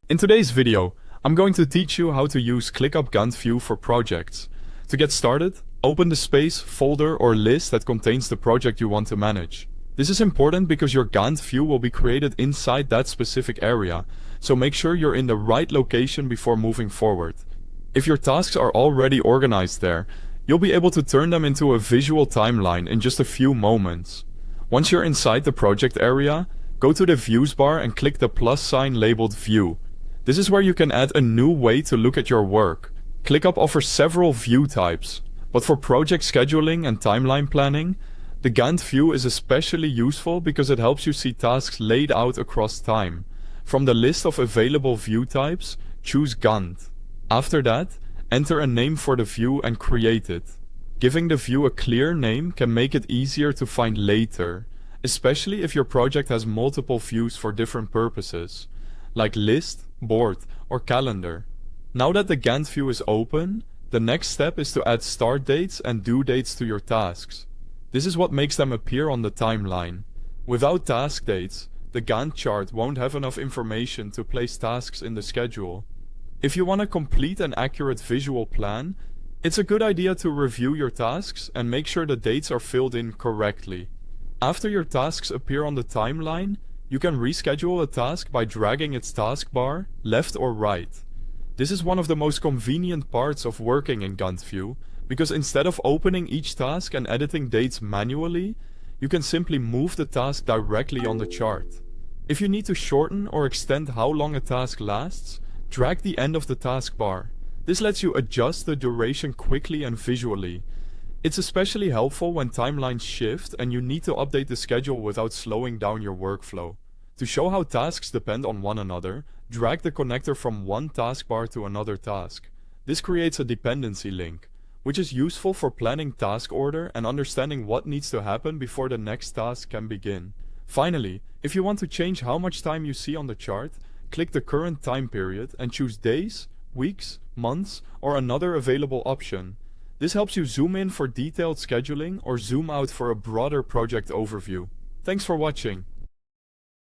In today's video, I'm going to teach you how to use ClickUp Gantt view for projects. To get started, open the space, folder or list that contains the project you want to manage. This is important because your Gantt view will be created inside that specific area, so make sure you're in the right location before moving forward. If your tasks are already organized there, you'll be able to turn them into a visual timeline in just a few moments. Once you're inside the project area, go to the Views bar and click the plus sign labeled View. This is where you can add a new way to look at your work. ClickUp offers several view types, but for project scheduling and timeline planning, the Gantt view is especially useful because it helps you see tasks laid out across time. From the list of available view types, choose Gantt. After that, enter a name for the view and create it. Giving the view a clear name can make it easier to find later, especially if your project has multiple views for different purposes, like list, board, or calendar. Now that the Gantt view is open, the next step is to add start dates and due dates to your tasks. This is what makes them appear on the timeline. Without task dates, the Gantt chart won't have enough information to place tasks in the schedule. If you want a complete and accurate visual plan, it's a good idea to review your tasks and make sure the dates are filled in correctly. After your tasks appear on the timeline, you can reschedule a task by dragging its taskbar left or right. This is one of the most convenient parts of working in Gantt view, because instead of opening each task and editing dates manually, you can simply move the task directly on the chart. If you need to shorten or extend how long a task lasts, drag the end of the taskbar. This lets you adjust the duration quickly and visually. It's especially helpful when timelines shift and you need to update the schedule without slowing down your workflow. To show how tasks depend on one another, drag the connector from one taskbar to another task. This creates a dependency link, which is useful for planning task order and understanding what needs to happen before the next task can begin. Finally, if you want to change how much time you see on the chart, click the current time period and choose days, weeks, months, or another available option. This helps you zoom in for detailed scheduling or zoom out for a broader project overview. Thanks for watching.